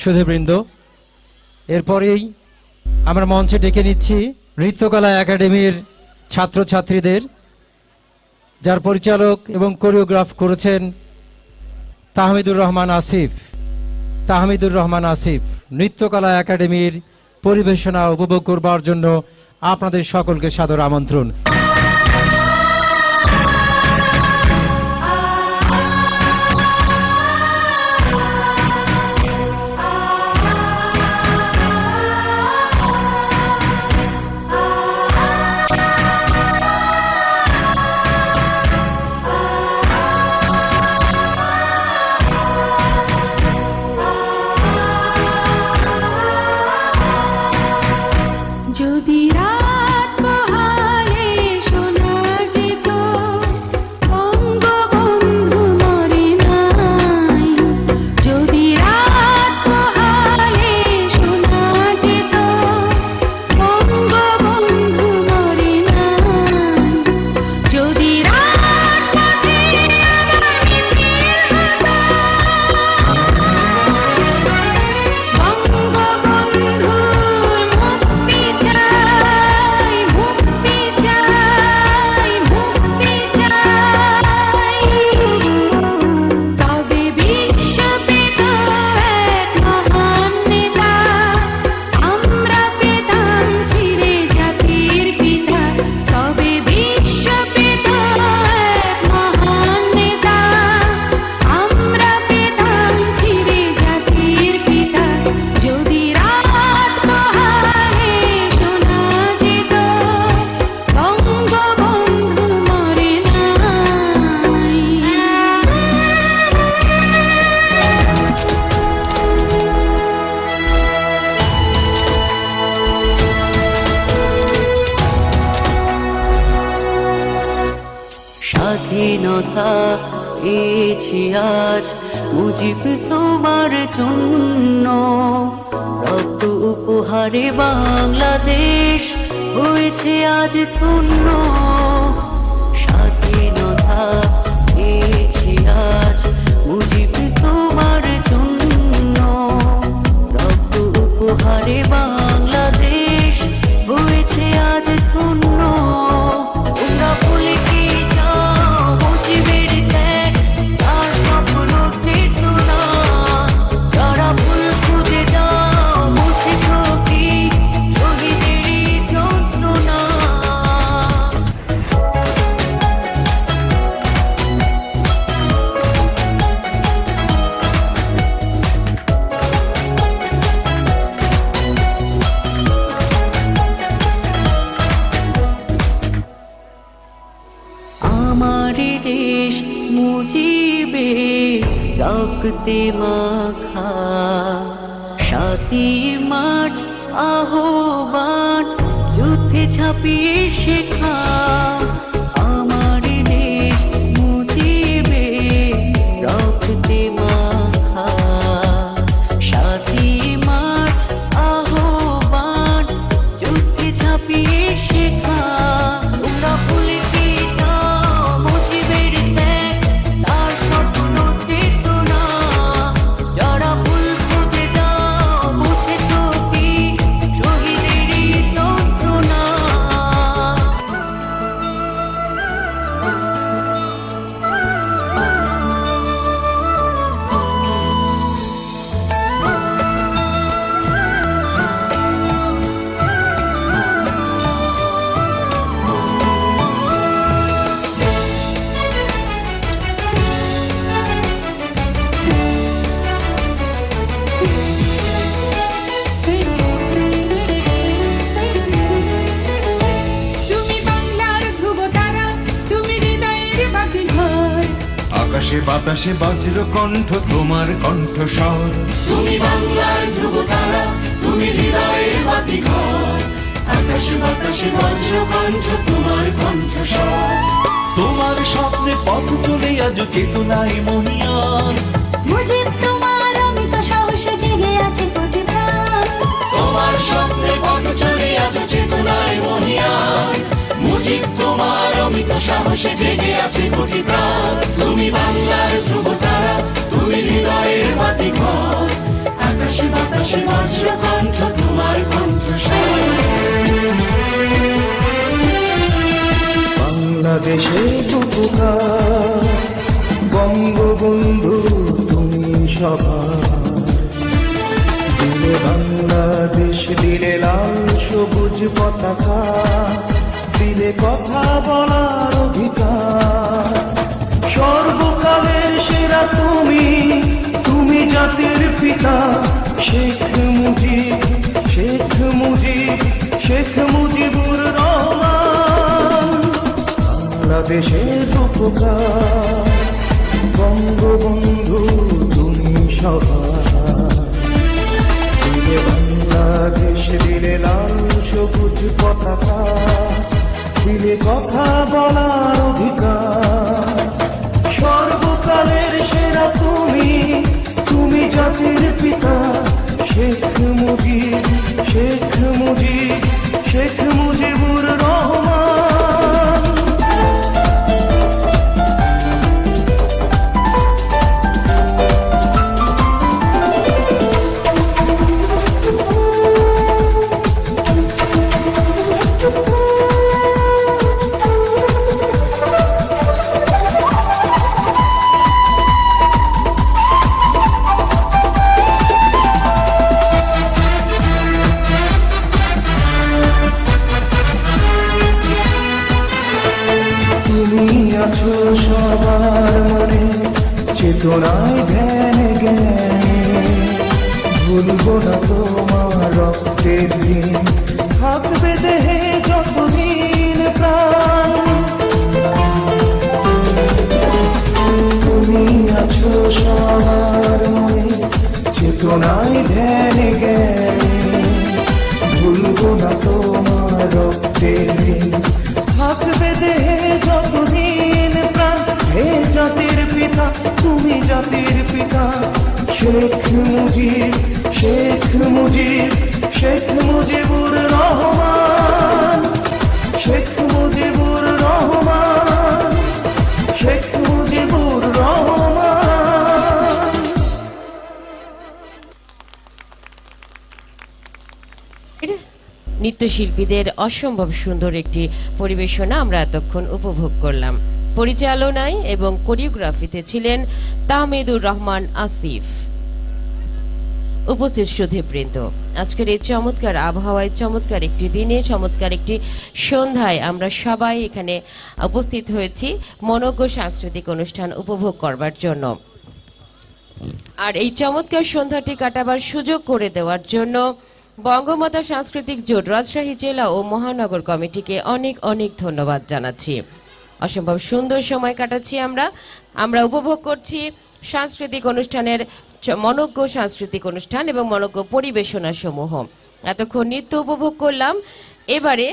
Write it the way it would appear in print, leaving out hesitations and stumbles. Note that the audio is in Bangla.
সুধীবৃন্দ, এরপরেই আমরা মঞ্চে ডেকে নিচ্ছি নৃত্যকলা একাডেমির ছাত্রছাত্রীদের, যার পরিচালক এবং কোরিওগ্রাফ করেছেন তাহমিদুর রহমান আসিফ। নৃত্যকলা একাডেমির পরিবেশনা উপভোগ করবার জন্য আপনাদের সকলকে সাদর আমন্ত্রণ। যদি রাত পোহালে শোনা যেত বঙ্গবন্ধু মরে নাই, যদি রাত পোহালে শোনা যেত বঙ্গবন্ধু মরে নাই, যদি রাত পথে আমার মিছিল হতো বঙ্গবন্ধুর মুক্তি চাই, মুক্তি চাই, মুক্তি চাই, তবে বিশ্ব পেত এক মহান নেতা, আমরা পেতাম ফিরে জাতির পিতা, তবে বিশ্ব পেত এক মহান নেতা, আমরা পেতাম ফিরে জাতির পিতা, যদি রাত পোহালে শোনা যেত বঙ্গবন্ধু মরে নাই। স্বাধীনতা পেয়েছি আজ মুজিব তোমার জন্য, রক্ত উপহারে বাংলাদেশ হয়েছে আজ ধন্য। স্বাধীনতা পেয়েছি আজ মুজিব তোমার জন্য, রক্ত উপহারে বাংলাদেশ হয়েছে আজ ধন্য। তোমরা ভুলে কি যাও মুজিবের ত্যাগ, তার স্বপ্ন চেতনা, যারা ভুল খুঁজে যাও মুছেছ কি শহীদেরই যন্ত্রণা। আমার দেশ মুজিবে রক্তে মাখা, 7ই মার্চ আহ্বান যুদ্ধে ঝাঁপিয়ে শেখা। আমার দেশ মুজিবে রক্তে মাখা, 7ই মার্চ আহ্বান যুদ্ধে ঝাঁপিয়ে শেখা। তোমরা ভুলে কি যাও মুজিবের ত্যাগ, তার স্বপ্ন চেতনা, যারা ভুল খুঁজে যাও মুছেছ কি শহীদেরই যন্ত্রণা। তুমি বাংলার ধ্রুবতারা, তুমি হৃদয়ের বাতিঘর, আকাশে বাতাসে বজ্র কণ্ঠ তোমার কণ্ঠস্বর। তুমি বাংলার ধ্রুবতারা, তুমি হৃদয়ের বাতিঘর, আকাশে বাতাসে বজ্র কণ্ঠ তোমার কণ্ঠস্বর। তোমার স্বপ্নে পথ চলে আজ চেতনায় মহিয়ান, মুজিব তোমার অমিত সাহসে জেগে আছে কোটি প্রাণ, তোমার স্বপ্নে পথ চলে আজ চেতনায় মহিয়ান, মুজিব তোমার অমিত সাহসে জেগে আছে কোটি প্রাণ। তুমি বাংলার ধ্রুবতারা, তুমি হৃদয়ের বাতিঘর, আকাশে বাংলাদেশের উপকার বঙ্গবন্ধু তুমি সবার দিলে বাংলাদেশ দিলে লাল সবুজ পতাকা দিলে কথা বলার অধিকার সর্বকালের সেরা তুমি তুমি জাতির পিতা শেখ মুজিব শেখ মুজিব শেখ মুজিবুর রহমান বাংলাদেশের উপকার বঙ্গবন্ধু তুমি সবার দিলে বাংলাদেশ দিলে লাল সবুজ পতাকা দিলে কথা বলার অধিকার সর্বকালের সেরা তুমি তুমি জাতির পিতা শেখ মুজিব শেখ মুজিব শেখ মুজিবুর রহমান আছো সবার মনে চেতনায় ধ্যানে জ্ঞানে ভুলবো না তোমার রক্তের দিন থাকবে দেহে যতদিন প্রাণ তুমি আছো সবার মনে চেতনায় ধ্যানে জ্ঞানে ভুলবো না তোমার রক্তের দিন থাকবে দেহে যতদিন প্রাণ হে জাতির পিতা তুমি জাতির পিতা শেখ মুজিব শেখ মুজিব শেখ মুজিবুর রহমান শেখ মুজিবুর রহমান শেখ মুজিবুর রহমান নৃত্যশিল্পীদের অসম্ভব সুন্দর একটি পরিবেশনা আমরা এতক্ষণ উপভোগ করলাম। পরিচালনায় এবং কোরিওগ্রাফিতে ছিলেন তাহমিদুর রহমান আসিফ। উপস্থিত শ্রোতাবৃন্দ, আজকের এই চমৎকার আবহাওয়ায় চমৎকার একটি দিনে চমৎকার একটি সন্ধ্যায় আমরা সবাই এখানে উপস্থিত হয়েছি মনোজ্ঞ সাংস্কৃতিক অনুষ্ঠান উপভোগ করবার জন্য। আর এই চমৎকার সন্ধ্যাটি কাটাবার সুযোগ করে দেওয়ার জন্য বঙ্গমাতা সাংস্কৃতিক জোট রাজশাহী জেলা ও মহানগর কমিটিকে অনেক অনেক ধন্যবাদ জানাচ্ছি। অসম্ভব সুন্দর সময় কাটাচ্ছি আমরা উপভোগ করছি সাংস্কৃতিক অনুষ্ঠানের মনোজ্ঞ সাংস্কৃতিক অনুষ্ঠান এবং মনোজ্ঞ পরিবেশনা সমূহ। এতক্ষণ নৃত্য উপভোগ করলাম। এবারে